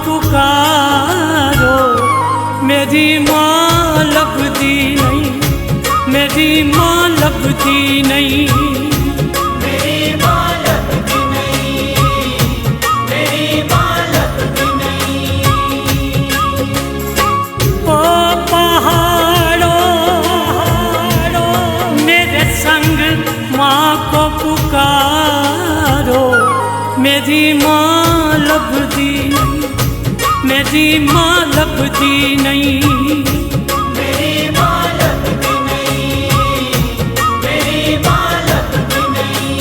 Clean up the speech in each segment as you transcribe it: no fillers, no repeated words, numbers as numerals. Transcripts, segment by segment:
पुकारो, मेरी माँ लभदी नहीं, मेरी माँ लभदी नहीं, मेरी माँ लभदी नहीं, मेरी माँ लभदी नहीं। ओ पहाड़ों मेरे संग माँ को पुकारो, मेरी माँ लभदी नहीं, मेरी माँ लभदी नहीं, मेरी माँ लभदी नहीं, मेरी माँ लभदी नहीं।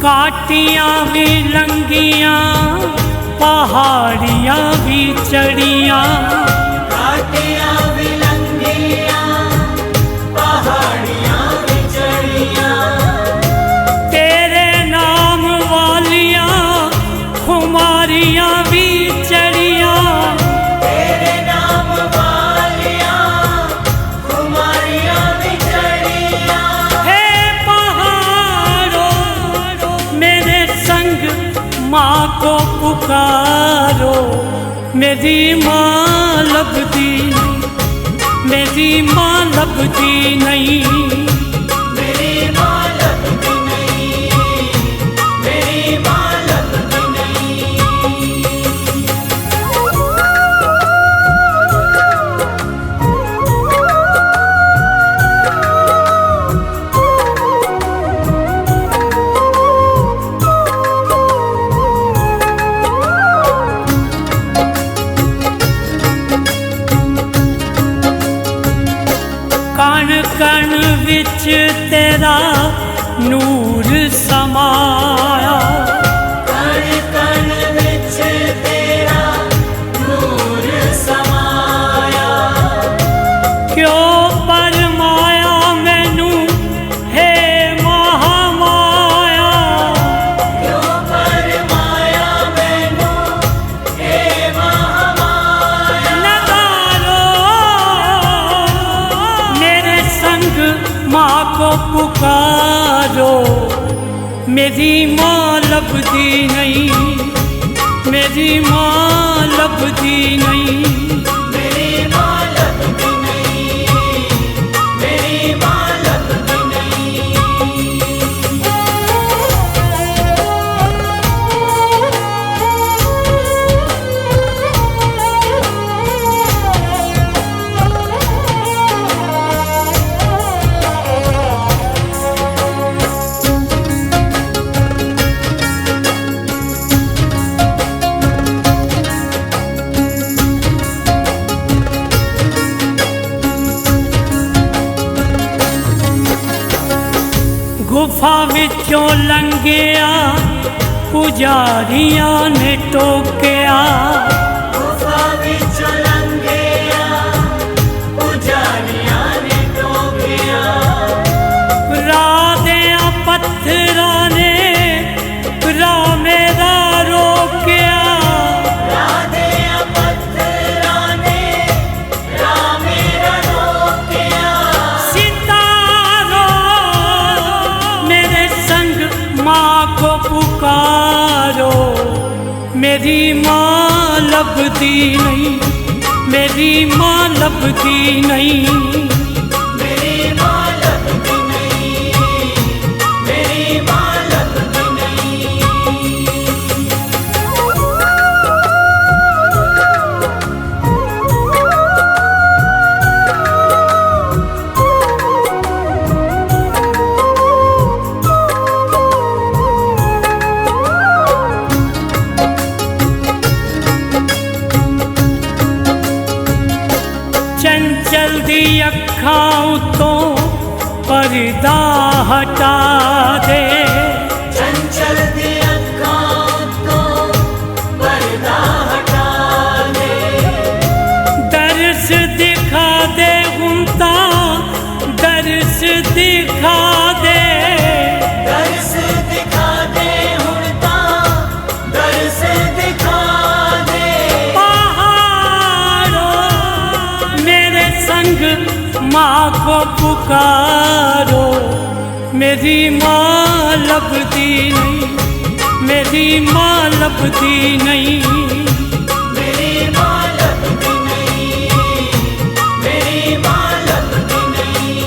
काटियाँ भी लंगियाँ, पहाड़ियाँ भी चढ़ियाँ, काटियाँ भी लंगियाँ, पहाड़ियाँ भी चढ़ियाँ, तेरे नाम वालियाँ खुमारियाँ भी चढ़ियाँ, तेरे नाम वालियाँ खुमारियाँ भी चढ़ियाँ। हे पहाड़ों मेरे संग माँ को पुकारो, मेरी माँ लभदी नहीं, मेरी माँ लभदी नहीं, मेरी माँ लभदी नहीं, मेरी माँ लभदी नहीं। कण कण विच तेरा नूर समाया, कण कण विच तेरा नूर समाया, क्यों परमाया मैनू हे महामाया, क्यों परमाया मैनू हे महामाया। नगारो मेरे संग माँ को पुकारो, मेरी माँ लभदी नहीं, मेरी माँ लभदी नहीं, मेरी माँ लभदी नहीं, मेरी माँ लभदी नहीं। गुफा विचों लंघिया पुजारियां ने टोकिया, गुफा विचों लंघिया पुजारियां ने टोकिया, राह दियां पत्थरां ने राह मेरा रोकिया, राह दियां पत्थरां ने राह मेरा रोकिया। सितारो मेरे संग माँ को पुकारो, मेरी माँ लभदी नहीं, मेरी माँ लभदी नहीं, मेरी माँ लभदी नहीं, मेरी माँ लभदी नहीं। चंचल दी अखां उतों पर्दा हटा दे, चंचल दी अखां तो पर्दा हटा संग माँ को पुकारो, मेरी माँ लभती नहीं, मेरी माँ लभती नहीं। मेरी माँ लभती नहीं, मेरी माँ लभती नहीं,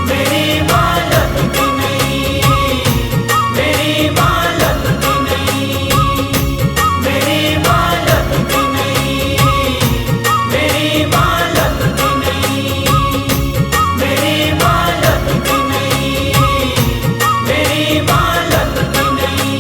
मेरी माँ लभती नहीं, मेरी माँ लभती नहीं, मेरी माँ लभती नहीं, मेरी माँ लभती नहीं, मेरी माँ लभती नहीं, मेरी माँ लभती नहीं।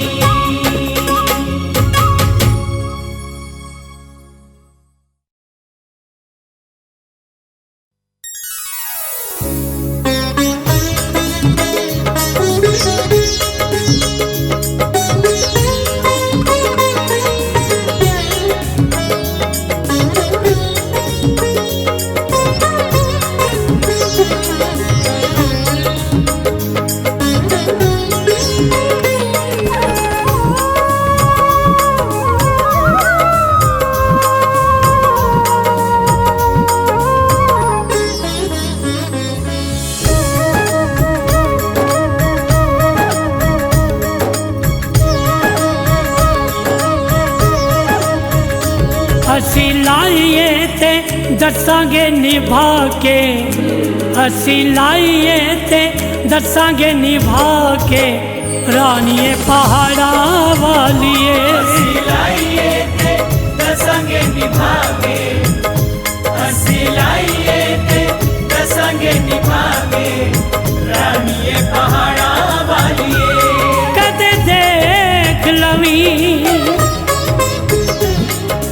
असी लाइए ते दसांगे निभा के, असी लाइए ते दसांगे निभा के, रानिए पहाड़ा वालिए। असी लाइए ते दसांगे निभा के, असी लाइए ते दसांगे निभा के, रानिए पहाड़ा वालिए। कदे देख लवी,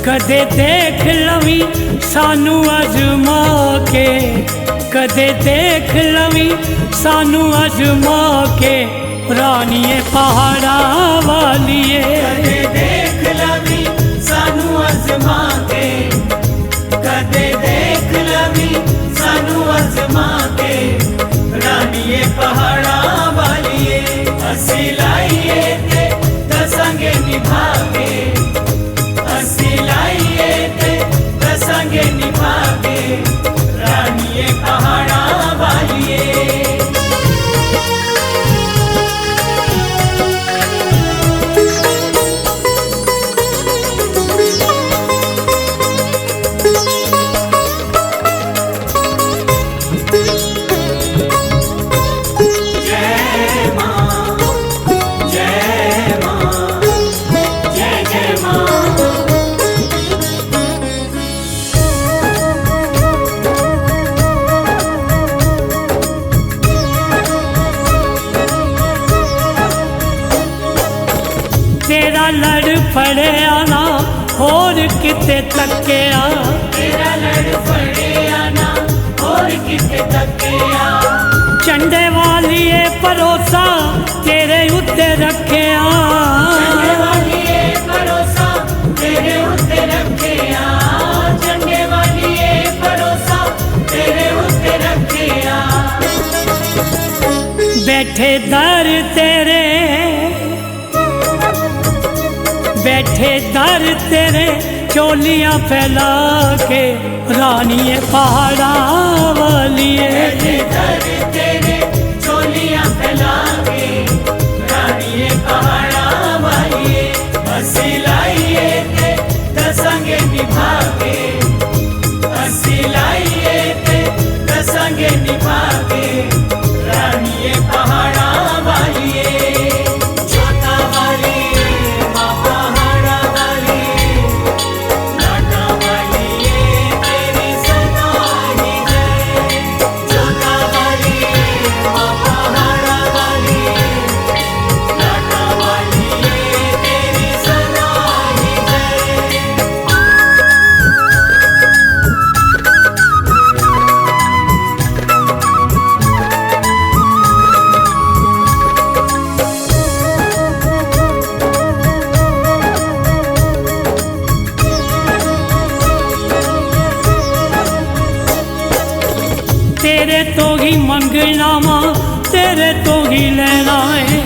कदे देख लवी सानू अजमा के, कदे देख लवी सानू अजमा के, रानिए पहाड़ा वालिए। कदे देख लवी सानू अजमा के, कदे देख लवी सानू अजमा के, रानिए पहाड़ा वालिए। असी लाइए ते दसांगे निभा के, असी लाइए ते दसांगे निभा के, रानिए पहाड़ा वालिए। जय माँ, जय माँ, जय जय माँ। तेरा लड़ फड़े आना होर किते तकिया, तेरा लड़ फड़े आना और किते तकिया, चंडे वालिए भरोसा तेरे उत्ते रखिया, चंगे वालिए भरोसा तेरे उत्ते रखिया, चंगे वालिए भरोसा तेरे उत्ते रखिया। बैठे दर तेरे, बैठे दर तेरे चोलियां फैला के, रानिए पहाड़ा वालिए। बैठे दर तेरे चोलियां फैला के, रानिए पहाड़ा वालिए। असी लाइए ते दसांगे निभा के, असी लाइए ते दसांगे निभा के, रानिए पहाड़ा वालिए। जोता वाली माँ पहाड़ा वाली, लाटा वालिए तेरी सदा ही जय। जोता वाली माँ पहाड़ा वाली, लाटा वालिए तेरी सदा ही जय। तेरे तो ही मंगना माँ, तेरे तो ही लेना है,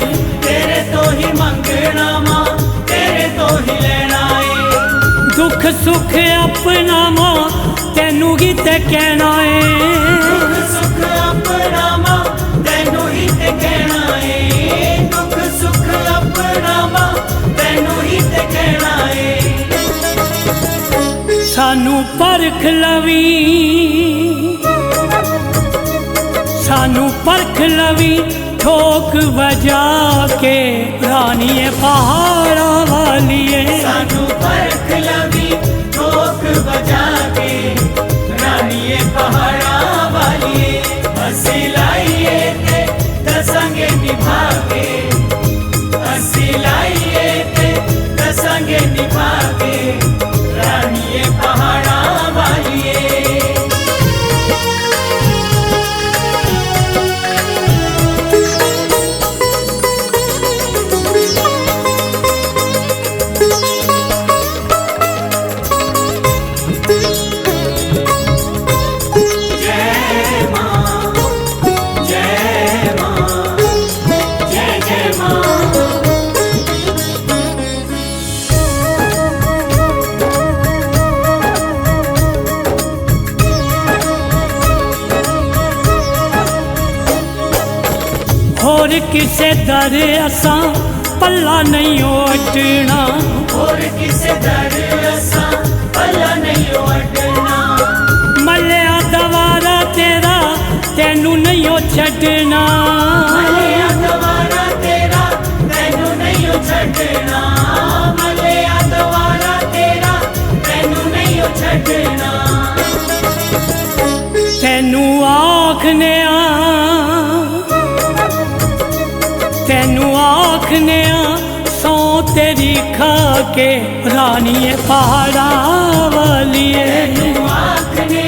तेरे तो ही मंगना माँ, तेरे तो ही लेना है। दुख सुख अपना माँ तेनू तेनू ही ते कहना है। दुख सुख अपना मां तैनू ही ते कहना है। दुख सुख अपना मां तैनू ही ते कहना है। सानू परख लवी, सानू परख लवी ठोक बजा के रानीए पहाड़ा वालिए। सानू परख लवी ठोक बजा के रानीए पहाड़ा वालिए। हसी लाइए ते दसंगे निभा के, हसी लाइए ते दसंगे निभा के रानीए पहाड़ा वालिए। होर किसे दर असा पल्ला नहीं ओटना। और किसे दर असा पल्ला नहीं ओटना। मलिया दवारा तेरा तेनू नहीं ओ छड़ना। मलिया दवारा तेरा तैनू नहीं ओ छड़ना। मलिया दवारा तेरा तैनू नहीं ओ छड़ना। तेनू आखने तेनू आखने सौ तेरी खा के रानीए पहाड़ा वालिए। तैनू आखने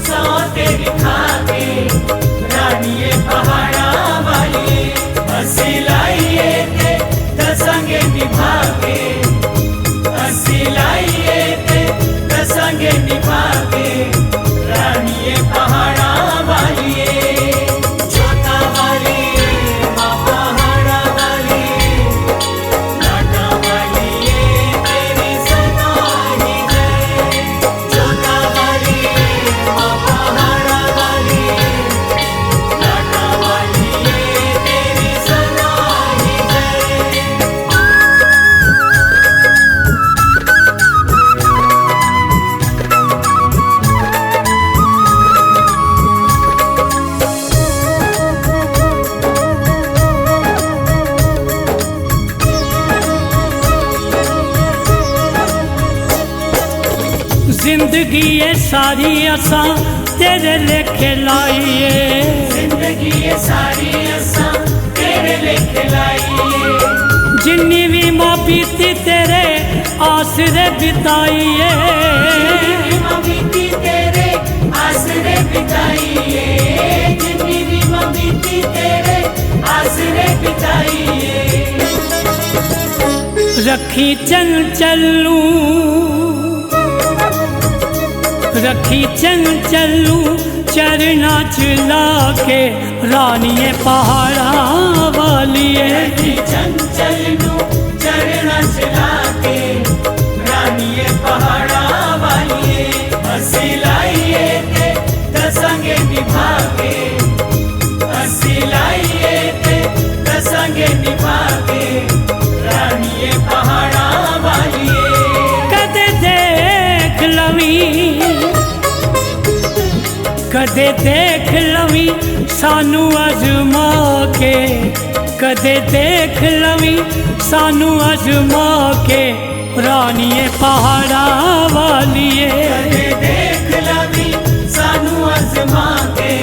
सौ तेरी खा के रानीए पहाड़ा वालिए। हसी लाइए ते दसंगे निभा के, हसी लाइए ते दसंगे निभा के रानीए पहाड़ा वालिए। छोटा वाली मां पहाड़ा वाली, लाटा वालिए तेरी सदा ही जय। छोटा वाली मां पहाड़ा वाली, लाटा वालिए तेरी सदा ही जय। जिंदगी ये सारी असा तेरे लेखे लाइए। जिंदगी ये सारी असा तेरे लेखे लाइए। जिन्नी भी माँ बीती तेरे आसरे बिताइए। मां बीती तेरे आसरे बिताइए। जितनी भी मां बीती तेरे आसरे बिताइए। रखी चंचलू, रखी चंचलू चरना चला के रानीए पहाड़ा वालिए। चंचल नू चरना चला के रानीए पहाड़ा वालिए। हसी लाइए ते दसंगे निभा के, हसी लाइए ते दसंगे निभा के रानीए पहाड़ा वालिए। कदे देख लवी, कदे देख लवी सानू अजमा के। कदे देख लवी सानू अजमा के रानीए पहाड़ा वालिए। कदे देख लवी सानू अजमा के,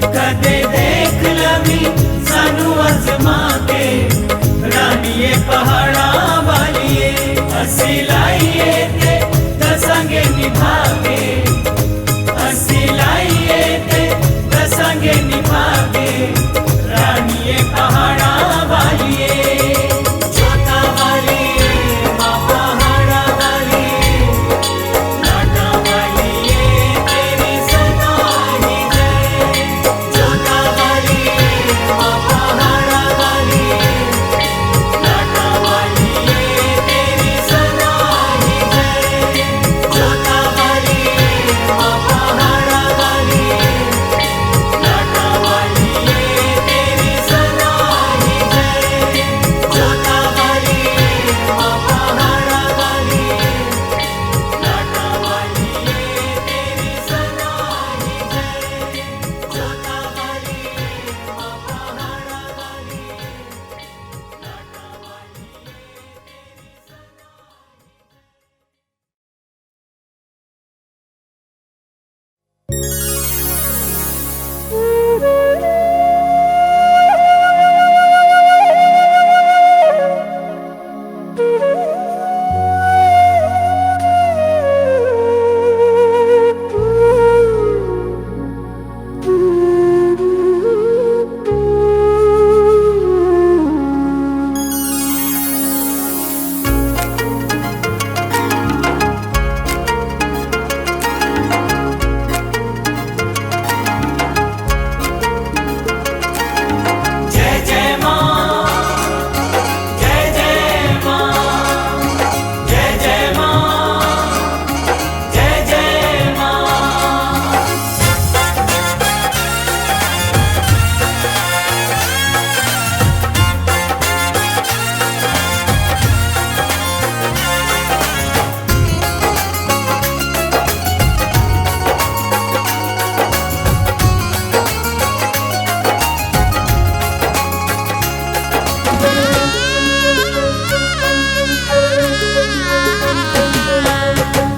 कदे देख लवी सानू अजमा के रानीए पहाड़ा वालिए। हसी लाइए ते दसंगे निभा के, हसी लाइए ते दसंगे निभा के रानीए पहाड़ा वालिए। छोटा वाली मां पहाड़ा वाली, लाटा वाली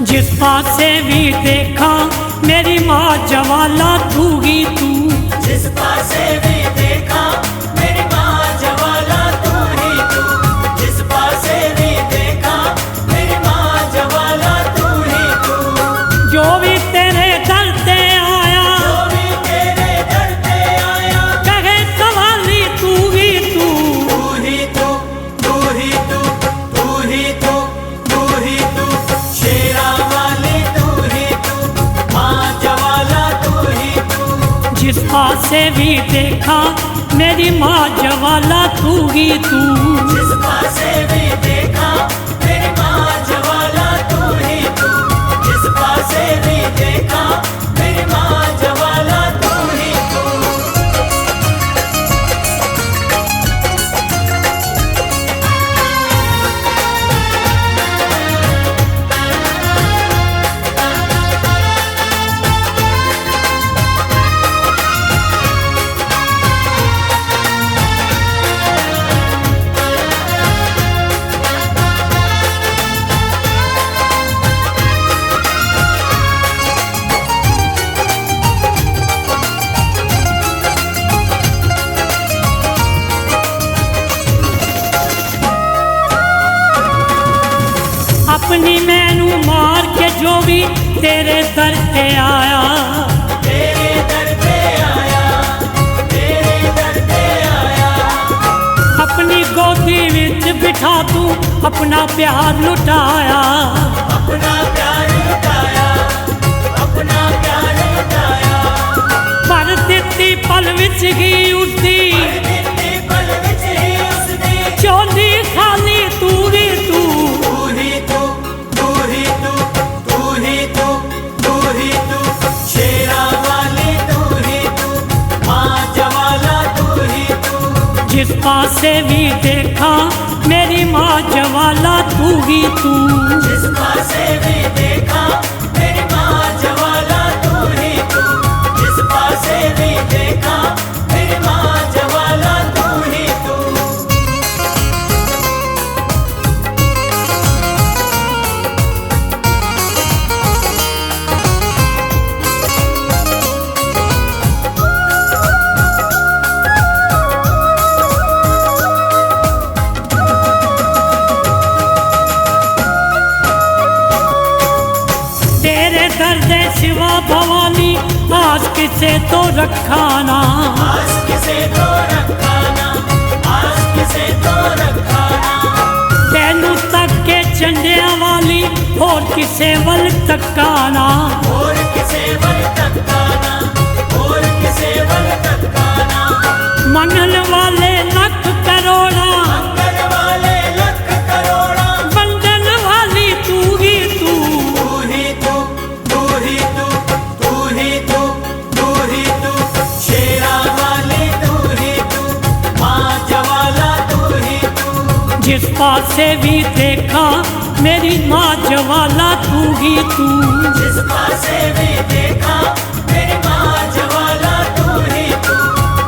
जिस पासे भी देखा मेरी माँ जवाला तू ही तू। जिस पासे भी देखा मेरी माँ जवाला तू ही तू। जिस पासे भी देखा मेरी माँ जवाला तू ही तू। जो भी तेरे दर पे आया, जो भी तेरे दर पे आया, कहे सवाली तू ही तू। तू ही तू, तू ही तू, तू ही तू, तू ही तू। शेरा वाली तू ही तू, माँ जवाला तू ही तू। जिस पासे भी देखा मेरी माँ जवाला तू ही तू। जिस पासे भी देखा मेरी माँ जवाला तू ही तू। जिस पासे भी देखा मेरी माँ जवाला तू ही तू। अपनी मैनू मार के जो भी तेरे दर पे आया, तेरे दर पे आया, तेरे दर पे आया। अपनी गोदी विच बिठा तू अपना प्यार लुटाया। अपना प्यार लुटाया, अपना प्यार लुटाया। पर दित्ती पल विच ही उसदी, दित्ती पल विच ही उसदी, चोली खाली तू ही तू। तू ही तू, तू ही तू, तू ही तू, तू ही तू। शेरा वाली तू ही तू, माँ जवाला तू ही तू। जिस पासे भी देखा मेरी माँ जवाला तू ही तू। जिस पासे भी देखा मेरी माँ जवाला तू ही तू। जिस पासे भी देखा मेरी माँ जवाला तू ही तू। तेरे दर्द सिवा भवानी आस किसे तो रखाना। आस किसे तो रखाना, आस किसे तो रखाना। तेनू तक के झंडिया वाली और किसे वल तकाना। और किसे वल तकाना, और किसे वल तकाना। मंगल वाले लख करोड़ा, मंगल वाले लख करोड़ा। बंधन वाली तू ही तू। तू ही तू, तू ही तू, तू ही तू, तू ही तू। शेरा वाली तू ही तू, माँ जवाला तू ही तू। जिस पासे भी देखा मेरी माँ जवाला तू ही तू। जिस पासे भी देखा मेरी माँ जवाला तू ही तू।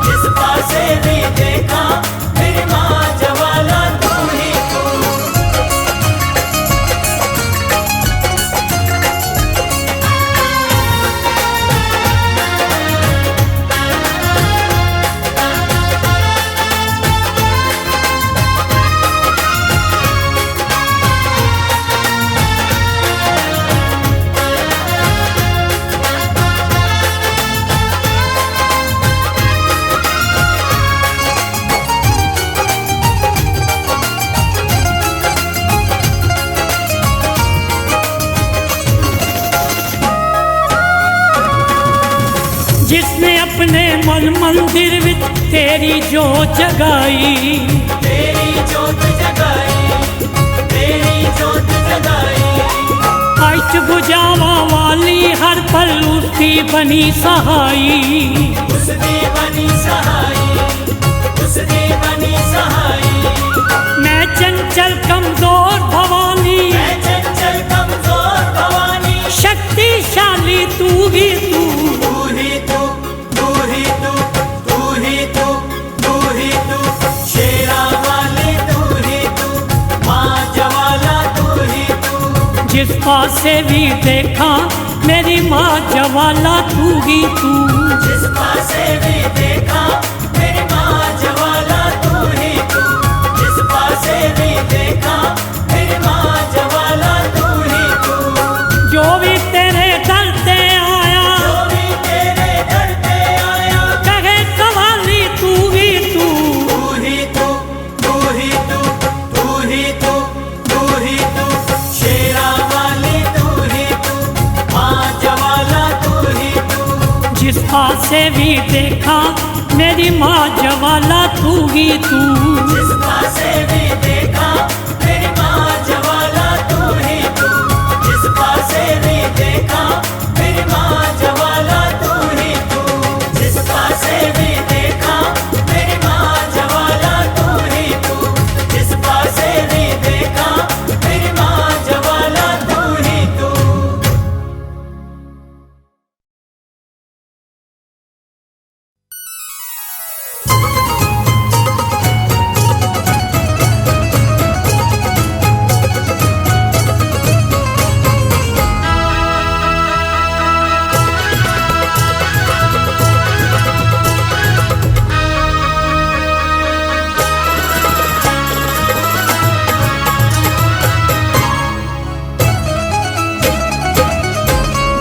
जिस पासे भी देखा मेरी माँ जवाला तू ही तू। जिसने अपने मन मंदिर विच तेरी जोत जगाई, तेरी जोत जगाई, तेरी जोत जगाई। अष्ट भुजावां वाली हर पल उसकी बनी सहाई, उसकी बनी सहाई, उसकी बनी सहाई। मैं चंचल कमजोर भवानी, मैं चंचल कमजोर भवानी, शक्तिशाली तू ही तू। तू ही तू, तू ही तू, तू ही तू, तू ही तू। शेरा वाली तू ही तू, माँ ज्वाला तू ही तू। जिस पासे भी देखा मेरी माँ ज्वाला तू ही तू। जिस पासे भी देखा मेरी माँ ज्वाला तू ही तू। जिस पासे भी देखा मेरी माँ ज्वाला तू ही तू। जो भी तेरे दर पे आया, जो भी तेरे दर पे आया, कहे सवाली तू ही तू। तू ही तू, तू ही तू, तू ही तू, तू ही तू। शेरा वाली तू ही तू, माँ ज्वाला तू ही तू। जिस पासे भी देखा मेरी माँ ज्वाला तू ही तू। जिस पासे भी देखा मेरी माँ ज्वाला तू ही तू। जिस पासे भी देखा मेरी माँ ज्वाला तू ही तू। जिस पासे भी देखा मेरी माँ ज्वाला तू ही तू। जिस पासे भी देखा मेरी माँ ज्वाला तू ही तू।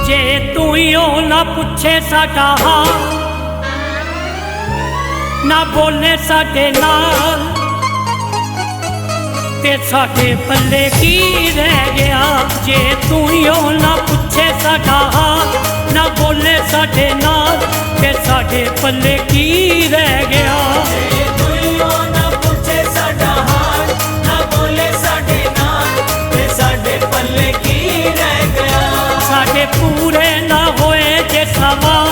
जे तू यो ना पूछे साडा हाल, ना बोले साडे नाल, ते साडे पल्ले की रह गया। जे तू यो ना पूछे साडा हाल, ना बोले साडे नाल, ते साडे पल्ले की रह गया। जे तू ना पूछे साडा हाल, ना बोले साडे नाल, ते साडे पल्ले की रह गया। साडे पूरे ना होए जे सवाल,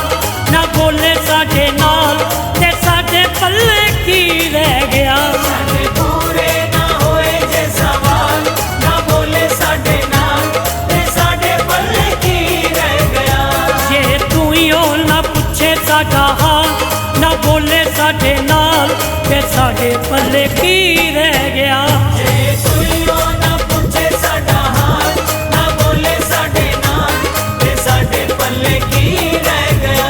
ना बोले साडे नाल, ते साडे पल्ले की रह गया। साडे पूरे ना होए जे सवाल, ना बोले साडे नाल, ते साडे पल्ले की रह गया। जे तू यो ना पूछे साडा हाल, ना बोले साडे नाल, ते साडे पल्ले की रह गया। जे तू ना पूछे साडा हाल, ना बोले साडे नाल, ते साडे पल्ले की रह गया।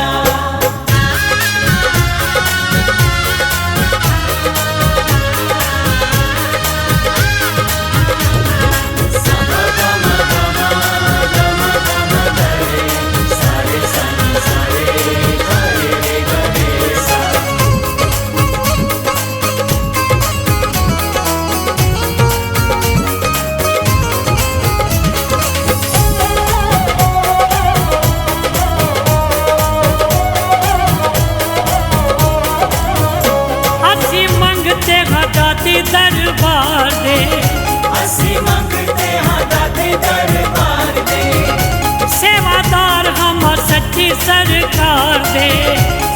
असी मंगते हाँ दादी दरबार दे, असी मंगते हाँ दादे दरबार दे। सेवादार हम सच्ची सरकार दे।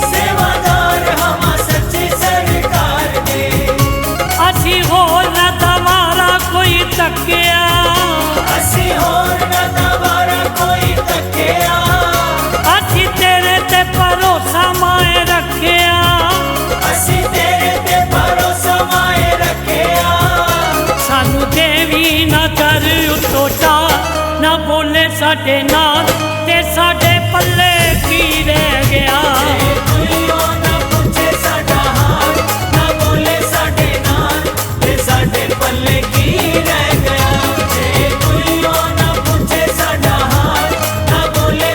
सेवादार हम सच्ची सरकार दे। असी होर न दवारा कोई तकिया, असी होर न दवारा कोई तकिया। असी तेरे ते भरोसा माए रखिया। असी तेरे ते भरोसा माए रखिया। सानू देवी ना कर उतो चा, ना बोले साडे नाल, ते साडे पल्ले की रह गया। जे तू ना पूछे साडा हाल, ना बोले साडे नाल, ते साडे पल्ले की रह गया। जे तू ना पूछे साडा हाल, ना बोले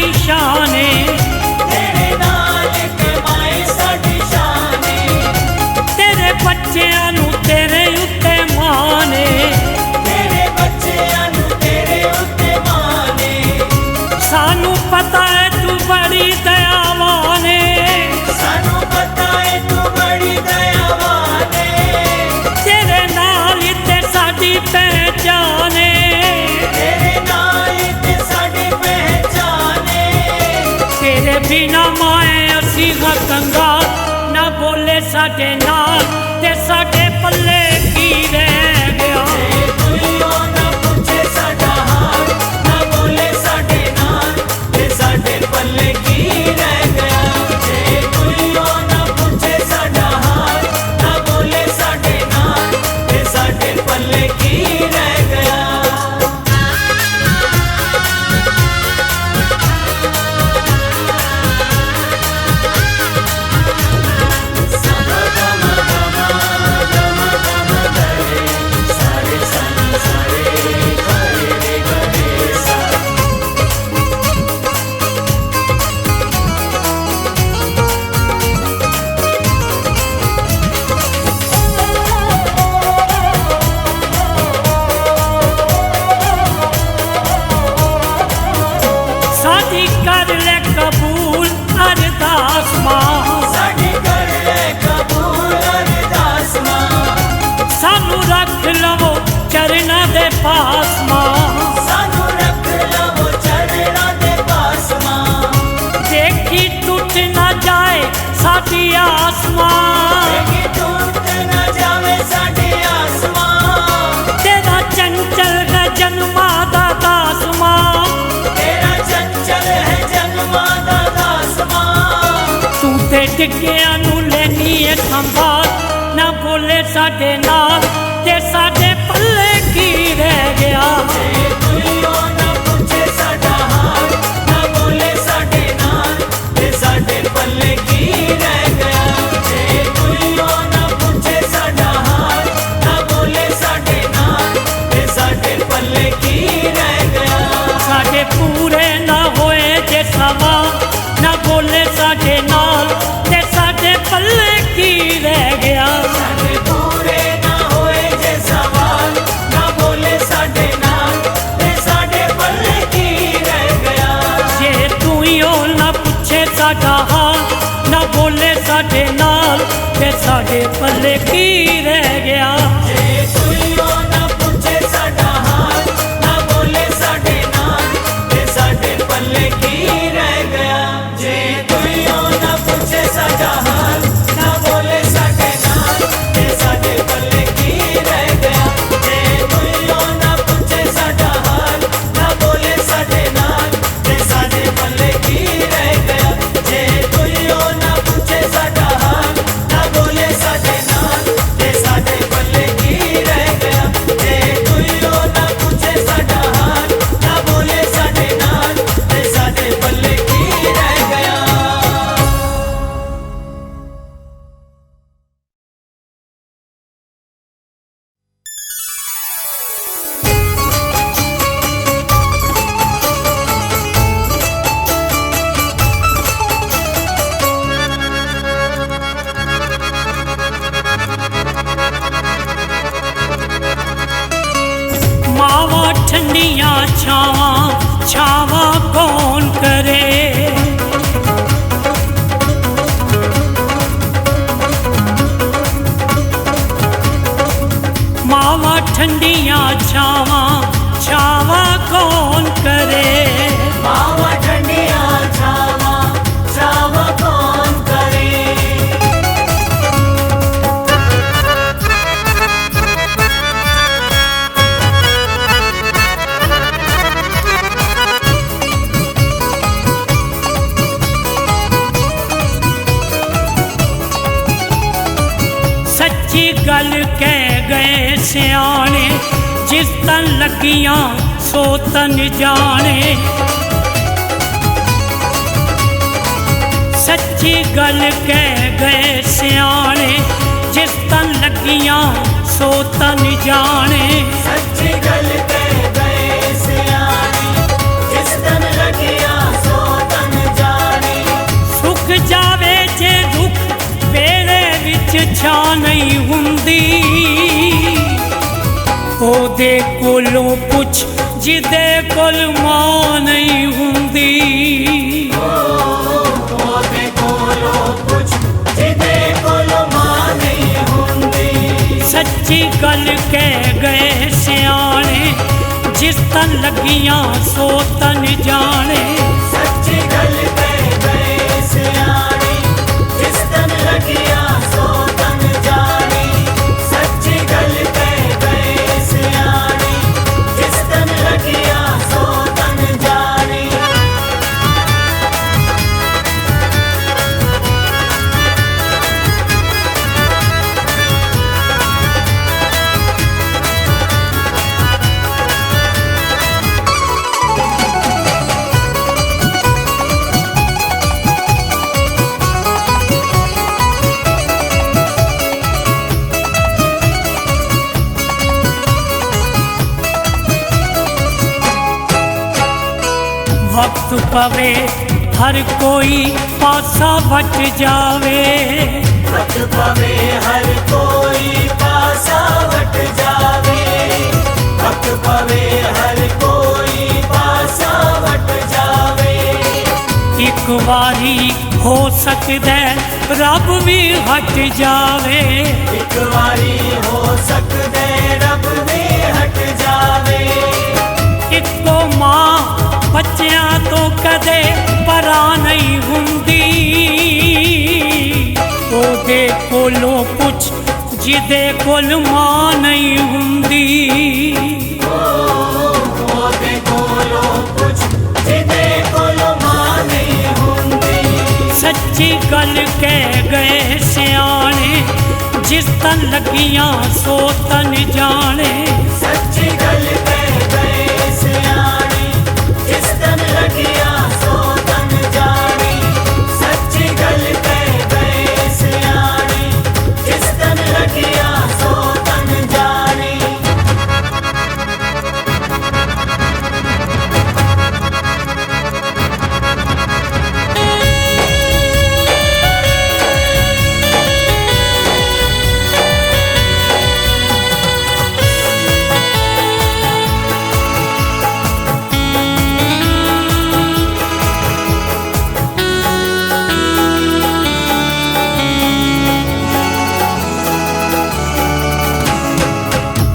साडी शान है, तेरे नाल कमाए साडी शान है, तेरे बच्चियां नू तेरे उत्ते मान है, तेरे बच्चियां नू तेरे उत्ते मान है, सानू पता है तू बड़ी दयावान है, सानू पता है तू बड़ी दयावान है, तेरे नाल ते साडी पहचान है, तेरे नाल ते साडी पहचान है, तेरे बिना माए असी गंगा ना बोले साडे नाल ते साडे पल्ले की रह गया। तुइयो ना पूछे साडा हाल, ना बोले साडे नाल ते साडे पल्ले की रह गया। जे तुइयो ना पूछे साडा हाल, ना बोले साडे नाल ते साडे पल्ले की रह गया। साडी कर ले कबूल अरदास मां, साडी कर ले कबूल अरदास मां, सानू रख लवो चरना दे पास मां, सानू रख लवो चरना दे पास मां, देखी टूट ना जाए साडी आसमां, देखी टूट न जावे साडी आसमां, तेरा चंचल है जन्मा दा दास मां, तेरा चंचल है जन्मा दा दास मां, तू ते डिग्गिया नू लेनी है संभाल ना बोले साडे नाल ते साडे पल्ले की रह गया। जे तुइयो ना पूछे साडा हाल, ना बोले साडे नाल ते साडे पल्ले की रह गया। जे तुइयो ना पूछे साडा हाल, ना बोले साडे नाल ते साडे पल्ले की रह गया। साडे पूरे ना होए जे सवा ना बोले साडे नाल ते साडे पल्ले की रह गया। साडे पूरे ना होए जे सवाल, ना बोले साडे नाल ते साडे पल्ले की रह गया। जे तू ही हो ना पूछे साडा हाल ना बोले साडे नाल ते साडे पल्ले की रह गया। जे तुइयो ना पूछे साडा हाल, ना बोले साडे नाल ते साडे पल्ले की रह गया। जे तुइयो ना पूछे साडा हाल, ना बोले साडे नाल ते साडे पल्ले की रह गया। जे तुइयो ना पूछे साडा हाल, ना बोले साडे नाल ते साडे पल्ले की रह गया। जे तुइयो ना पूछे साडा हाल, ना बोले साडे नाल ते साडे पल्ले की रह गया। जे तुइयो ना पूछे साडा हाल, ना बोले साडे नाल ते साडे पल्ले की रह गया। मावा ठंडिया छावा छावा कौन करे, मावा ठंडिया छावा छावा कौन करे, मावा ठंडिया छावा छावा कौन करे। सच्ची गल कह गए सियाने जिस तन लगियां सो तन जाने, सच्ची गल कह गए सियाने जिस तन लगियां सो तन जाने, सच्ची गल कह गए सियाने जिस तन लगिया सो छां नहीं हुंदी ओदे कोलों पुछ जिदे कोल मां नहीं हुंदी ओदे कोलों पुछ जिदे कोल मां नहीं हुंदी सच्ची गल कह गए सियाणे जिस तन लगियां सो तन जाने सच्ची गल कह गए सियाणे जिस तन लगियां सो तन जाने सच्ची गल कह गए सियाणे जिस तन लगियां सो तन जाने वक्त पवे हर कोई पासा वट जावे वक्त पवे हर कोई पासा वट जावे वक्त पवे हर कोई पासा वट जावे एक बारी हो सकदा रब भी हट जावे एक बारी हो सकदे रब भी हट जावे इको मां बच्चियां तो कदे परा नहीं हुंदी ओदे कोलों पुछ जिदे कोल मां नहीं हुंदी ओदे कोलों पुछ जिदे कोल मां नहीं हुंदी सच्ची गल कह गए सियाणे जिस तन लगियां सो तन जाने सच्ची गल कह गए सियाणे जिस तन लगियां सो तन जाने सच्ची गल कह गए सियाणे जिस तन लगियां सो तन जाने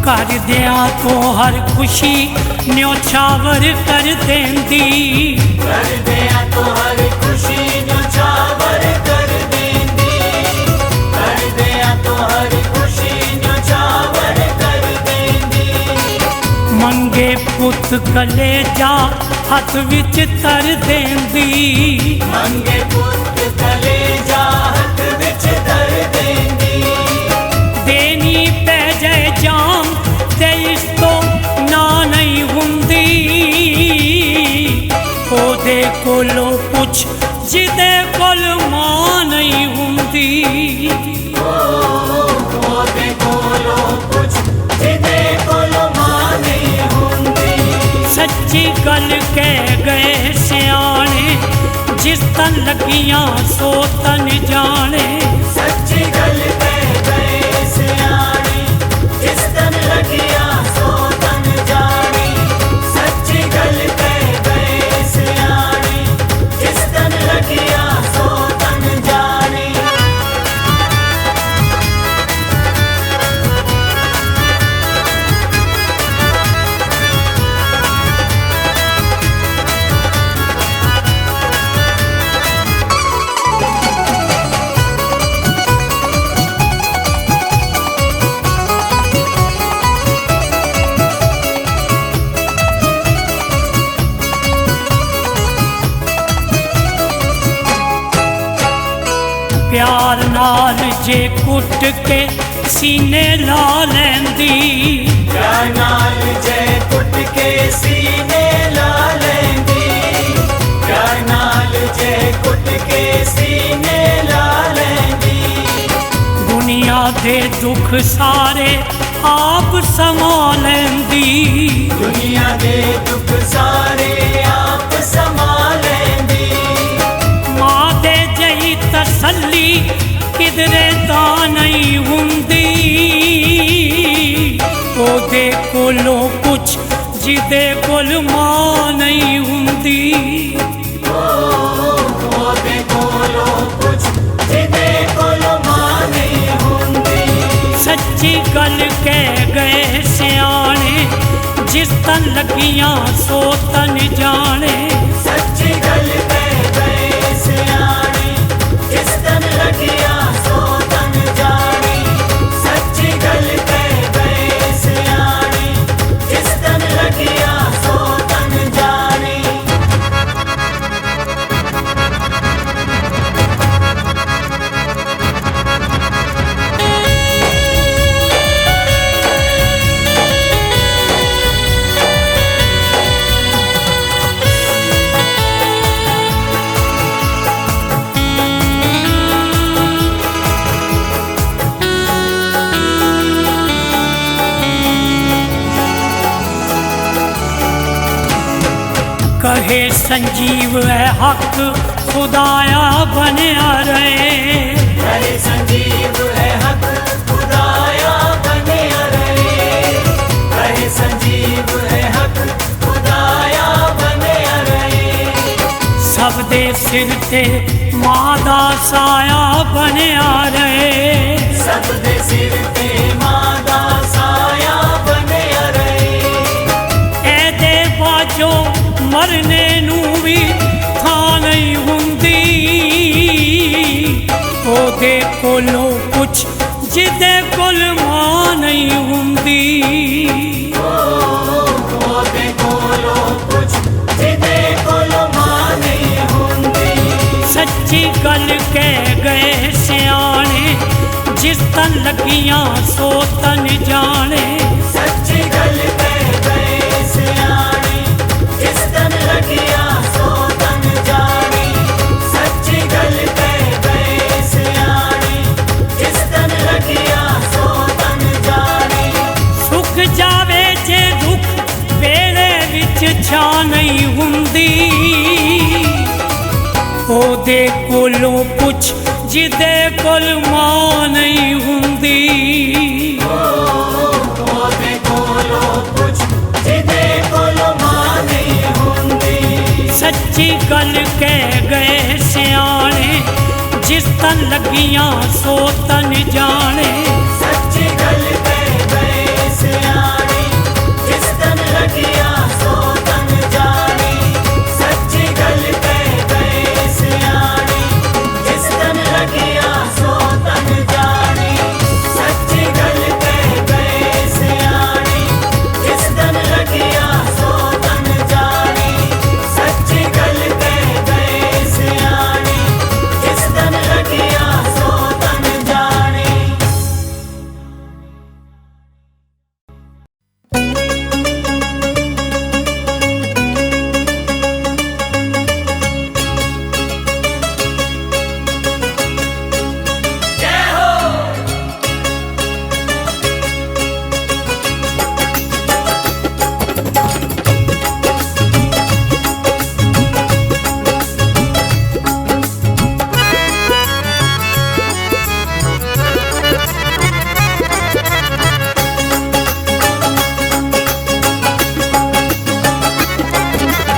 कर दिया तो हर खुशी न्योछावर कर देंदी कर दिया तो हर खुशी न्योछावर कर देंदी कर दिया तो हर खुशी न्योछावर कर देंदी मंगे पुत कलेजा हथ विच तर देंदी मंगे पुत कलेजा हथ विच धर देंदी देनी पै जाए जान ते इस तो ना नहीं हुंदी ओदे कोलों पुछ जिदे कोल मां नहीं हुंदी ओदे कोलों पुछ जिदे कोल मां नहीं हुंदी सच्ची गल कह गए सियाणे जिस तन लगियां सो तन जाने सच्ची गल कह गए सियाणे जिस तन लगियां सो तन जाने सच्ची गल कह गए सियाणे जिस तन लगियां सो तन जाने प्यार नाल जे कुट के सीने ला लैंदी प्यार नाल जे कुट के सीने ला लैंदी प्यार नाल जे कुट के सीने ला लैंदी दुनिया दे दुख सारे आप समा लैंदी दुनिया दे दुख सारे आप समा लैंदी मां दे जई तसल्ली किधरे ता नहीं गल कह गए सियाने, जिस तन लगियां सो तन जाने। सच्ची गल कह गए सियाने, जिस तन लगियां सो तन जाने। सच्ची गल कह गए सियाने, जिस तन लगियां सो तन जाने। कहे संजीव है हक खुदाया बनया रहे। कहे संजीव है हक खुदाया बनया रहे। कहे संजीव है हक खुदाया बनया रहे। सब दे सिर ते मां दा साया बनया रहे। सब दे सिर ते मां दा साया बनया रहे। ऐदे बाजो मरने नू भी थां नहीं हुंदी। ओदे कोलों पुछ जिदे कोल मां नहीं हुंदी। ओदे कोलों पुछ जिदे कोल मां नहीं हुंदी। सच्ची गल कह गए सियाने, जिस तन लगियां सो तन जाने। सच्ची गल कह गए सियाने, जिस तन लगियां सो तन जाने। सच्ची गल कह गए सियाने, जिस तन लगियां सो तन जाने। सुख जावे जे दुख वेले विच छा नहीं हुंदी। ओदे कोलों पुछ जिदे कोल मां नहीं हुंदी। ओदे कोलों पुछ जिदे कोल मां नहीं हुंदी। सच्ची गल कह गए सियाने, जिस तन लगियां सो तन जाने। सच्ची गल कह गए सियाने, जिस तन लगियां सो तन जाने। सच्ची गल कह गए सियाने, जिस तन लगियां सो तन जाने। सच्ची गल कह गए सियाने, जिस तन लगियां सो तन जाने। सच्ची गल कह गए सियाने, जिस तन लगियां सो तन जाने।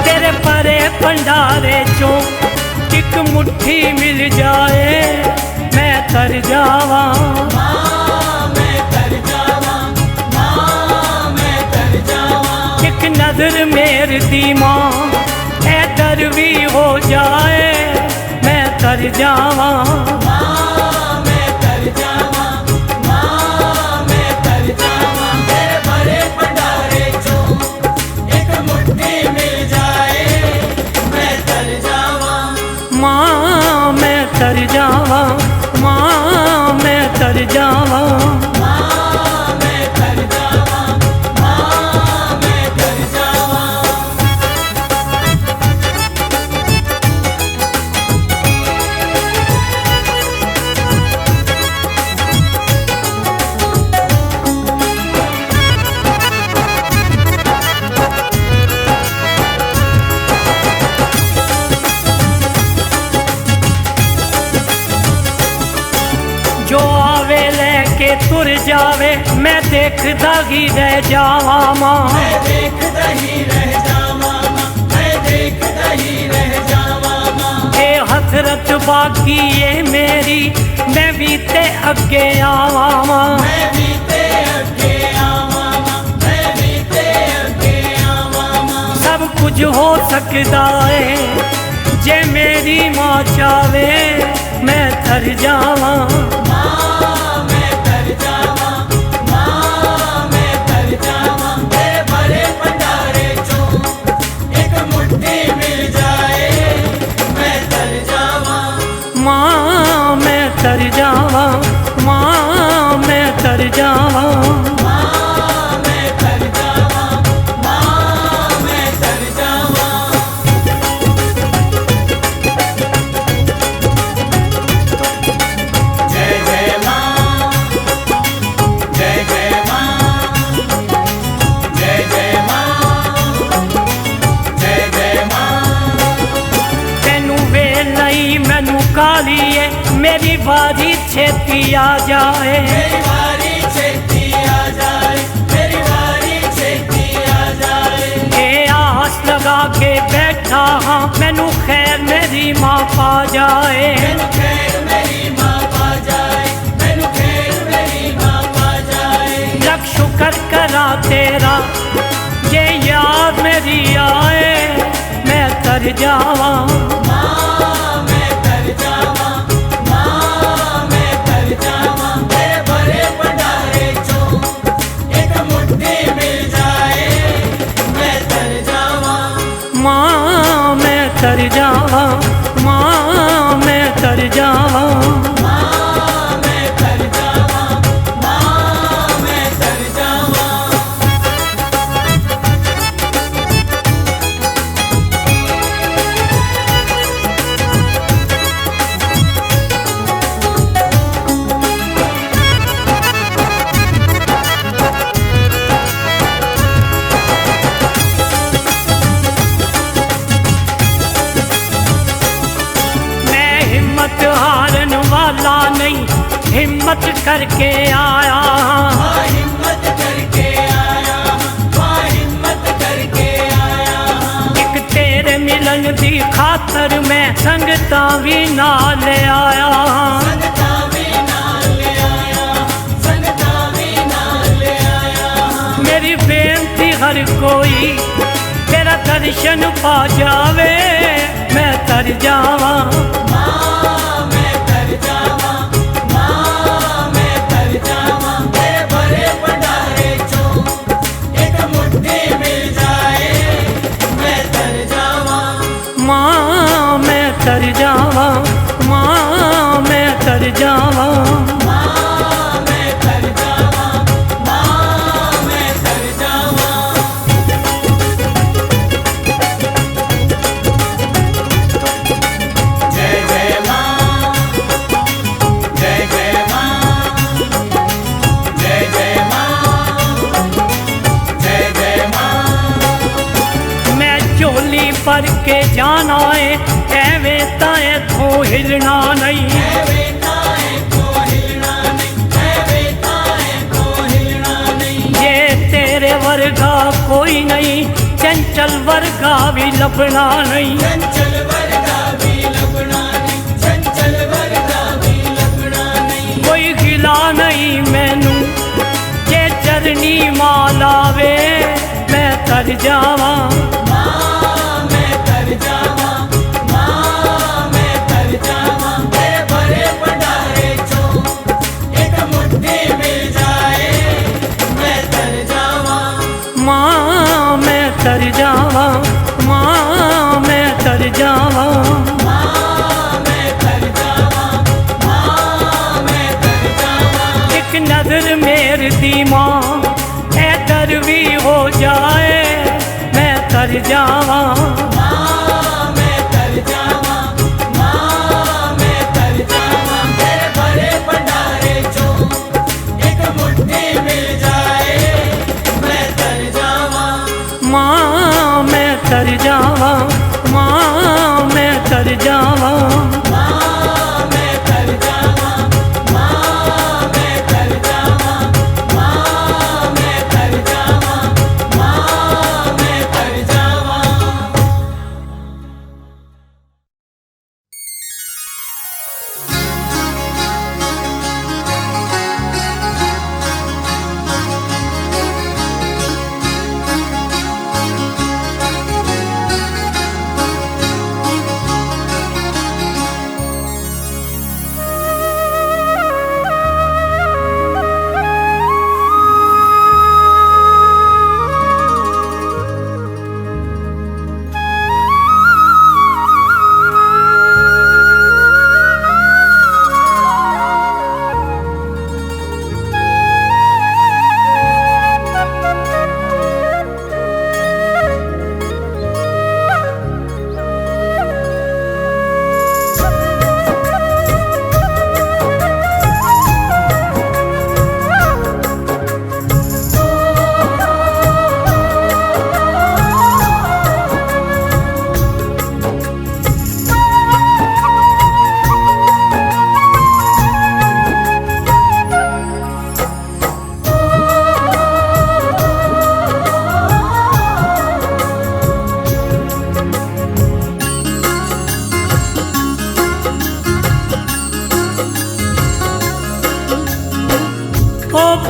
तेरे परे भंडारे चो एक मुट्ठी मिल जाए, मैं तर जावा। मैं तर जावां, मां मैं तर जावां। एक नजर मेर दी मां ऐ दर भी हो जाए, मैं तर जावा। मां मैं तर जावां, मां मैं तर जावां। तेरे भरे भंडारे चो एक मुट्ठी मिल जाए, मैं तर जावां। मां मैं तर जावा, मां मैं तर जावा। मां मैं तर जावां, मां मैं तर जावां। जो आवे लेके तुर जावे, मैं देखदा ही रह जावा मां। मैं देखदा ही रह जावां मां, मैं देखदा ही रह जावां मां। ये हसरत बाकी है मेरी, मैं भी ते अगे आवा मां। मैं भी ते अगे आवां मां, मैं भी ते अगे आवां मां। सब कुछ हो सकता है जे मेरी माँ चावे, मैं तर जावा मां मैं तर जावां, मां मैं तर जावां। तेरे भरे भंडारे चों एक मुट्ठी मिल जाए, मैं तर जावां। माँ मैं तर जावा, माँ मैं तर जावा। मां मैं तर जावां, मां मैं तर जावां। जय जय मां, जय जय मां, जय जय मां, जय जय मां। तेनू वेलई मैनू काली है, मेरी बारी छेती आ जाए। मेरी बारी छेती आ जाए, मेरी बारी छेती आ जाए। ये आस लगा के बैठा हाँ, मैनू खैर मेरी माँ पा जाए। मैनू खैर मेरी माँ पा जाए, मैनू खैर मेरी माँ पा जाए। लख शुक्र करा तेरा ये यार मेरी आए, मैं तर जावा मां मैं तर जावां, मां मैं तर जावां। तेरे भरे भंडारे चों एक मुट्ठी मिल जाए, मैं तर जावां। माँ मैं तर जावा, माँ मैं तर जावा। मां मैं तर जावां, मां मैं तर जावां। मैं हिम्मत हारन वाला नहीं, हिम्मत करके आया। मां हिम्मत करके आया, मां हिम्मत करके आया। एक तेरे मिलन दी खातर मैं संगता भी नाल आया। संगता भी नाल आया, संगता भी नाल आया। मेरी बेनती हर कोई तेरा दर्शन पा जावे, मैं तर जावा मां मैं तर जावां, मां मैं तर जावां। तेरे भरे भंडारे चों एक मुट्ठी मिल जाए, मैं तर जावां। माँ मैं तर जावा, माँ मैं तर जावा। मां मैं तर जावां, मां मैं तर जावां। जय जय मां, जय जय मां, जय जय मां, जय जय मां। मैं झोली भर के जाना है, एवें ताए थो हिलना नहीं। ऐवे ताए को हिलना नहीं, ऐवे ताए को हिलना नहीं। ये तेरे वर्गा कोई नहीं, चंचल वर्गा भी लभना नहीं। चंचल वर्गा भी लबना नहीं, चंचल वर्गा भी लबना नहीं। कोई गिला नहीं मैनू जे चरनी मालावे, मैं तर जावा मां मैं तर जावां, मां मैं तर जावां। तेरे भरे भंडारे चों एक मुट्ठी मिल जाए, मैं तर जावां। माँ मैं तर जावा, माँ मैं तर जावा। मां मैं तर जावां, मां मैं तर जावां। एक नजर मेर दी माँ ऐदर भी हो जाए, मैं तर जावा मां मैं तर जावां, मां मैं तर जावां। तेरे भरे भंडारे चों एक मुट्ठी मिल जाए, मैं तर जावां। माँ मैं तर जावा, माँ मैं तर जावा। मां मैं तर जावां, मां मैं तर जावां, मां मैं तर जावां, मां मैं तर जावां।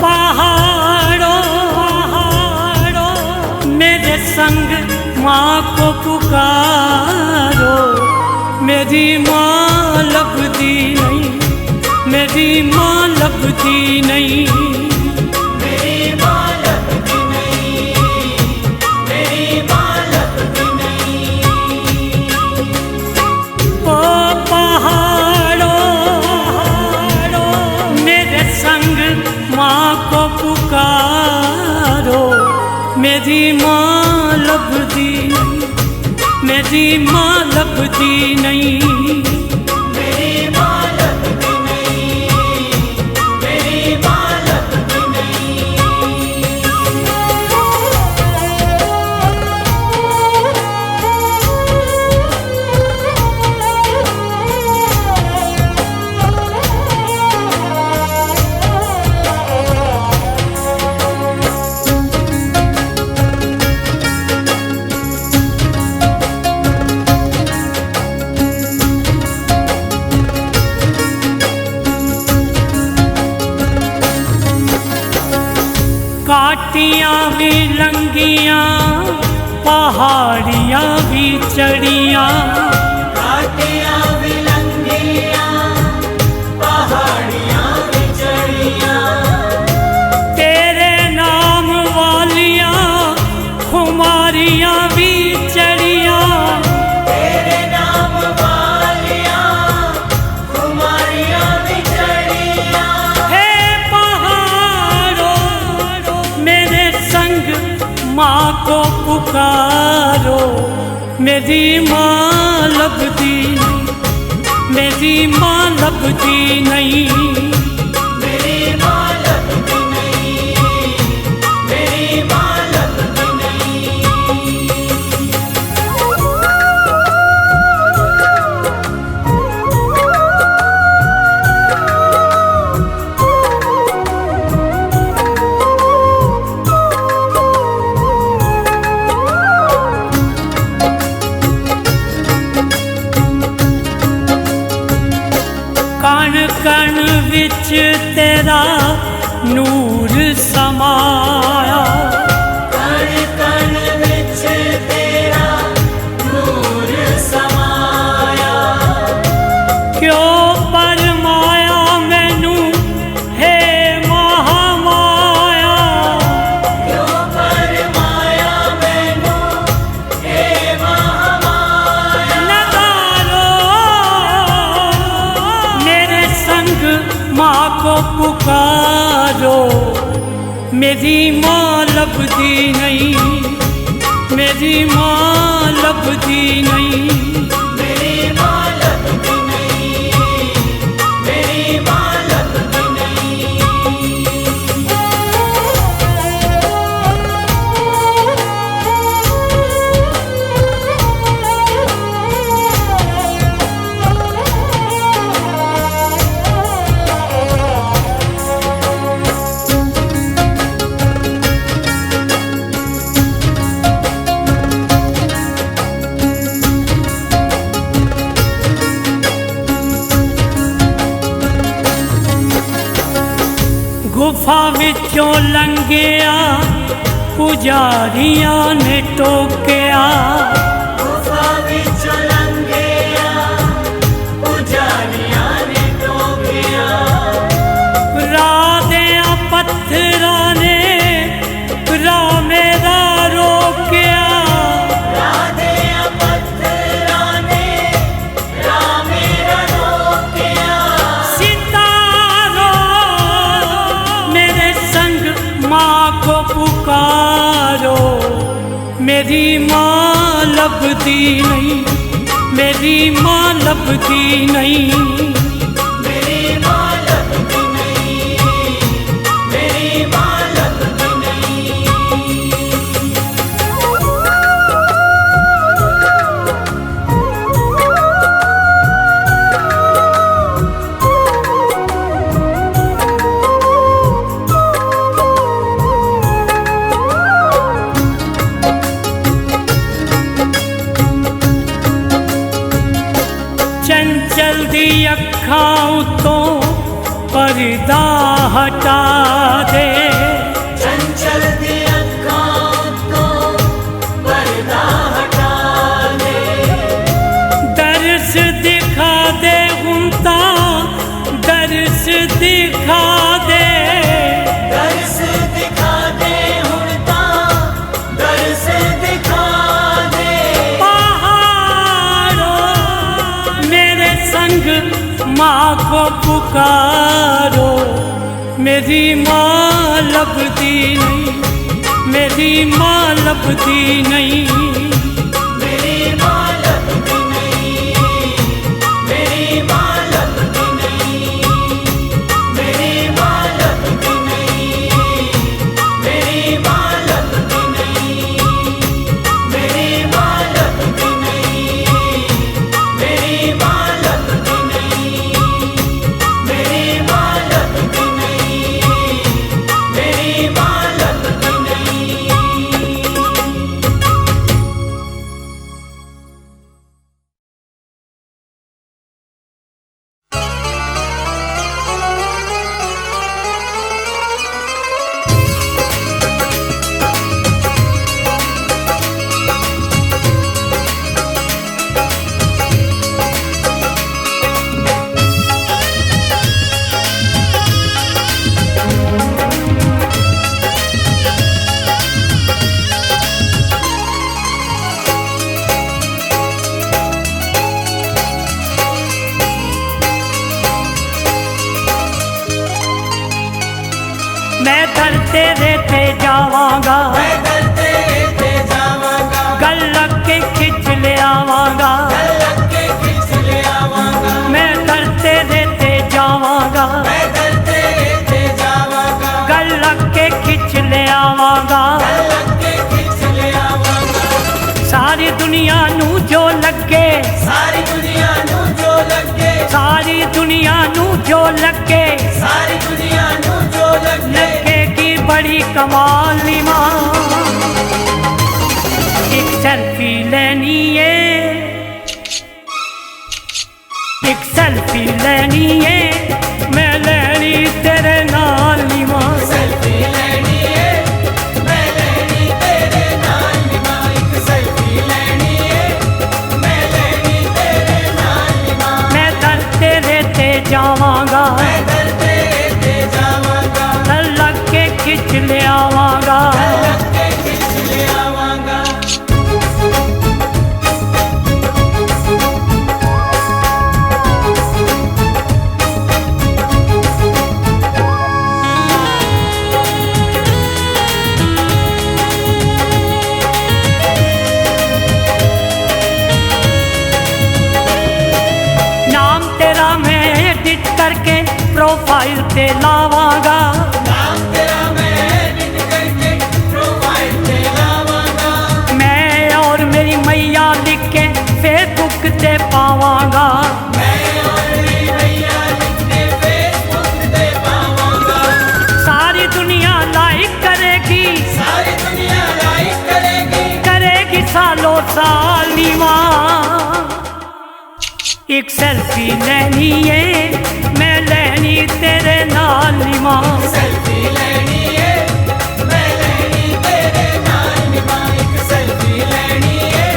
पहाड़ों मेरे संग माँ को पुकारो, मेरी माँ लभदी नहीं, मेरी माँ लभदी नहीं, मेरी माँ लभदी नहीं, मेरी माँ लभदी नहीं। ओ पहाड़ों मेरे संग माँ को पुकारो, मेरी माँ लभदी नहीं, मेरी माँ लभदी नहीं, मेरी माँ लभदी नहीं, मेरी माँ लभदी नहीं। काटियाँ भी लंगियाँ, पहाड़ियाँ भी चढ़ियाँ, काटियाँ भी लंगियाँ, पहाड़ियाँ भी चढ़ियाँ, तेरे नाम वालियाँ खुमारियाँ भी चढ़ियाँ, तेरे नाम वालियाँ खुमारियाँ भी चढ़ियाँ। हे पहाड़ों मेरे संग माँ को पुकारो, मेरी माँ लभदी नहीं, मेरी माँ लभदी नहीं, मेरी माँ लभदी नहीं, मेरी माँ लभदी नहीं। कण कण विच तेरा नूर समाया, कण कण विच तेरा नूर समाया, क्यों परमाया मैनू हे महामाया, क्यों परमाया मैनू हे महामाया। नगारो मेरे संग माँ को पुकारो, मेरी माँ लभदी नहीं, मेरी माँ लभदी नहीं, मेरी माँ लभदी नहीं, मेरी माँ लभदी नहीं। गुफा विचों लंघिया पुजारियां ने टोकिया, गुफा विचों लंघिया पुजारियां ने टोकिया, राह दियां पत्थरां ने राह मेरा रोकिया, राह दियां पत्थरां ने राह मेरा रोकिया। सितारो मेरे संग माँ को पुकारो, मेरी माँ लभदी नहीं, मेरी माँ लभदी नहीं, मेरी माँ लभदी नहीं, मेरी माँ लभदी नहीं। चंचल दी अखां उतों पर्दा हटा दे। चंचल दी अखां तो पर्दा हटा दे। दर्श दिखा दे हुंदा, दर्श दिखा दे। दर्श दिखा दे हुंदा, दर्श दिखा दे। पहाड़ों मेरे संग माँ को पुकारो। मेरी माँ लभदी नहीं, मेरी माँ लभदी नहीं। मेरी माँ लभदी नहीं, मेरी माँ लभदी नहीं। मेरी माँ लभदी नहीं, मेरी माँ लभदी नहीं। मेरी माँ लभदी नहीं, मेरी माँ लभदी नहीं। मेरी माँ लभदी नहीं, मेरी माँ लभदी नहीं। मैं दर तेरे ते जावांगा, मैं दर तेरे ते जावांगा। गल लग के खिंच ले आवांगा। गल लग के खिंच ले आवांगा। मैं दर तेरे ते जावांगा, मैं दर तेरे ते जावांगा। गल लग के खिंच ले आवांगा। गल लग के खिंच ले आवांगा। सारी दुनिया नू जो लगे, सारी दुनिया नू जो लगे। सारी दुनिया नू जो लगे। सारी दुनिया नू जो लगे। लगेगी बड़ी कमाल नी मां। एक सेल्फी लेनी है, एक सेल्फी लेनी है। मैं लेनी तेरे नाल नी मां। सेल्फी लेनी है, मैं लेनी तेरे नाल नी मां। एक सेल्फी लेनी है, मैं लेनी तेरे नाल नी मां। मैं दर तेरे ते जावांगा, मैं दर तेरे ते जावांगा। गल लग के खिंच ले आवांगा। गल लग के खिंच ले आवांगा। नाम तेरा मैं एडिट करके प्रोफाइल ते लावांगा। नाम तेरा मैं एडिट करके प्रोफाइल पे लावांगा। मैं और मेरी मैया लिख के फेसबुक ते पावांगा। मैं और मेरी मैया लिख के फेसबुक पे पावांगा। सारी दुनिया लाइक करेगी, सारी दुनिया लाइक करेगी। करेगी सालों साल नी मां। एक सेल्फी लेनी है, मैं लेनी तेरे नाल नी मां। सेल्फी लेनी है, मैं लेनी तेरे नाल नी मां। एक सेल्फी लेनी है,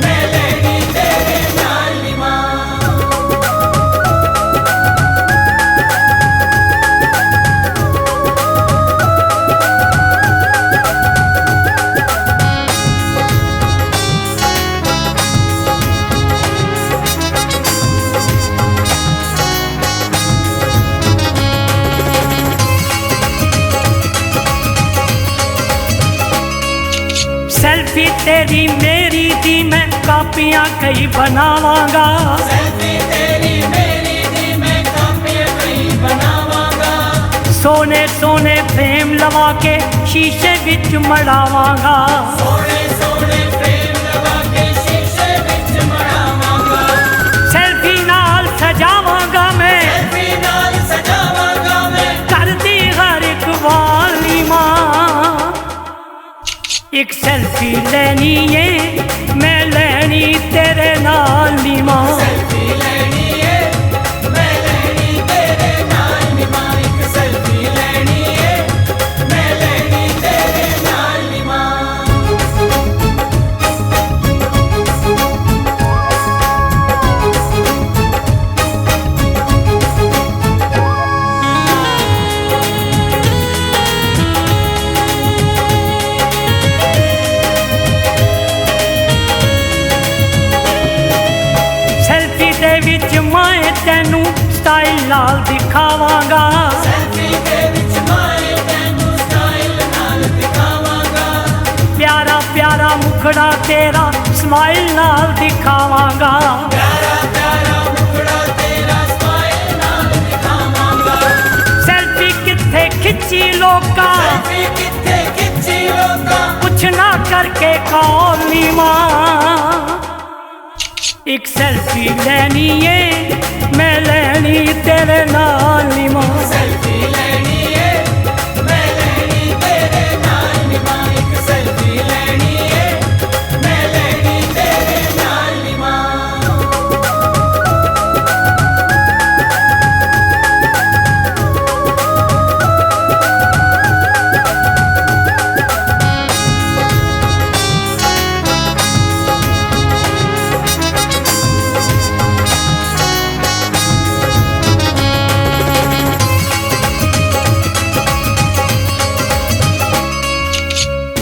मैं लेनी तेरे नाल नी मां। सेल्फी तेरी मेरी दी मैं कापियां कई बनावांगा। सेल्फी तेरी मेरी दी मैं कापियां कई बनावांगा। सोने सोने फ्रेम लवा के शीशे विच मड़ावांगा। सोने सोने फ्रेम लगा के शीशे विच मड़ावांगा। सेल्फी नाल सजावांगा मैं, सेल्फी नाल सजावांगा मैं। करदी हर एक वाली मां। एक सेल्फी लेनी है, मैं लेनी तेरे नाल नी मां। सेल्फी लेनी है, मैं लेनी तेरे नाल नी ਨਾਲ ਦਿਖਾਵਾਂਗਾ ਸੈਲਫੀ ਦੇ ਵਿੱਚ ਮਾਏ ਤੈਨੂੰ ਸਟਾਈਲ ਨਾਲ ਦਿਖਾਵਾਂਗਾ ਪਿਆਰਾ ਪਿਆਰਾ ਮੁਖੜਾ ਤੇਰਾ ਸਮਾਈਲ ਨਾਲ ਦਿਖਾਵਾਂਗਾ ਪਿਆਰਾ ਪਿਆਰਾ ਮੁਖੜਾ ਤੇਰਾ ਸਮਾਈਲ ਨਾਲ ਦਿਖਾਵਾਂਗਾ ਸੈਲਫੀ ਕਿੱਥੇ ਖਿੱਚੀ ਲੋਕਾਂ ਸੈਲਫੀ ਕਿੱਥੇ ਖਿੱਚੀ ਲੋਕਾਂ ਕੁਛ ਨਾ ਕਰਕੇ ਕੌਣ ਨੀ ਮਾਂ ਇੱਕ ਸੈਲਫੀ ਲੈਣੀ ਏ ਮੈਂ ਲੈਣੀ ਤੇਰੇ ਨਾਲ ਨੀ ਮਾਂ ਸੈਲਫੀ ਲੈਣੀ ਏ ਮੈਂ ਲੈਣੀ ਤੇਰੇ ਨਾਲ ਨੀ ਮਾਂ ਇੱਕ ਸੈਲਫੀ ਲੈਣੀ ਏ ਮੈਂ ਲੈਣੀ ਤੇਰੇ ਨਾਲ ਨੀ ਮਾਂ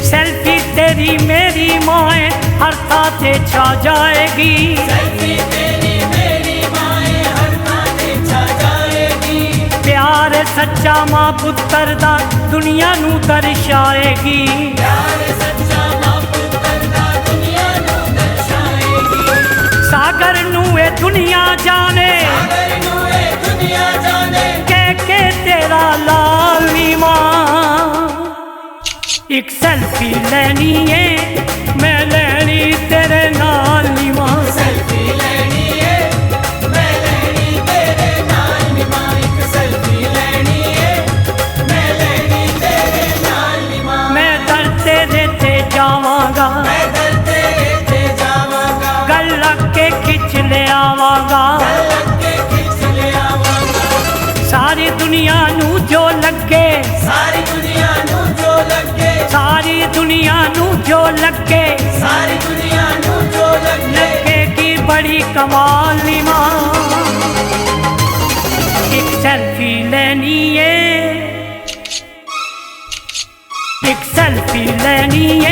ਸੈਲਫੀ ਤੇਰੀ ਮੇਰੀ ਮਾਏ ਹਰ ਥਾਂ ਤੇ ਛਾ ਜਾਏਗੀ ਸੈਲਫੀ ਤੇਰੀ ਮੇਰੀ ਮਾਏ ਹਰ ਥਾਂ ਤੇ ਛਾ ਜਾਏਗੀ ਪਿਆਰ ਸੱਚਾ ਮਾਂ ਪੁੱਤਰ ਦਾ ਦੁਨੀਆ ਨੂੰ ਦਰਸਾਏਗੀ ਪਿਆਰ ਸੱਚਾ ਮਾਂ ਪੁੱਤਰ ਦਾ ਦੁਨੀਆ ਨੂੰ ਦਰਸਾਏਗੀ ਸਾਗਰ ਨੂੰ ਇਹ ਦੁਨੀਆ ਜਾਣੇ ਸਾਗਰ ਨੂੰ ਇਹ ਦੁਨੀਆ ਜਾਣੇ ਕਹਿ ਕੇ ਤੇਰਾ ਲਾਲ ਨੀ ਮਾਂ ਇੱਕ ਸੈਲਫੀ ਲੈਣੀ ਏ ਮੈਂ ਲੈਣੀ ਤੇਰੇ ਨਾਲ ਨੀ ਮਾਂ ਸੈਲਫੀ ਲੈਣੀ ਏ ਮੈਂ ਲੈਣੀ ਤੇਰੇ ਨਾਲ ਨੀ ਮਾਂ ਇੱਕ ਸੈਲਫੀ ਲੈਣੀ ਏ ਮੈਂ ਲੈਣੀ ਤੇਰੇ ਨਾਲ ਨੀ ਮਾਂ ਮੈਂ ਦਰ ਤੇਰੇ ਤੇ ਜਾਵਾਂਗਾ ਮੈਂ ਦਰ ਤੇਰੇ ਤੇ ਜਾਵਾਂਗਾ ਗੱਲ ਲੱਗ ਕੇ ਖਿੱਚ ਲਿਆਵਾਂਗਾ ਲੱਗ ਕੇ ਖਿੱਚ ਲਿਆਵਾਂਗਾ ਸਾਰੀ ਦੁਨੀਆ ਨੂੰ ਜੋ ਲੱਗੇ ਸਾਰੀ ਦੁਨੀਆ ਨੂੰ ਜੋ ਲੱਗੇ ਸਾਰੀ ਦੁਨੀਆ ਨੂੰ ਜੋ ਲੱਗੇ ਸਾਰੀ ਦੁਨੀਆ ਨੂੰ ਜੋ ਲੱਗੇ ਲੱਗੇਗੀ ਬੜੀ ਕਮਾਲ ਨੀ ਮਾਂ ਇੱਕ ਸੈਲਫੀ ਲੈਣੀ ਏ ਇੱਕ ਸੈਲਫੀ ਲੈਣੀ ਏ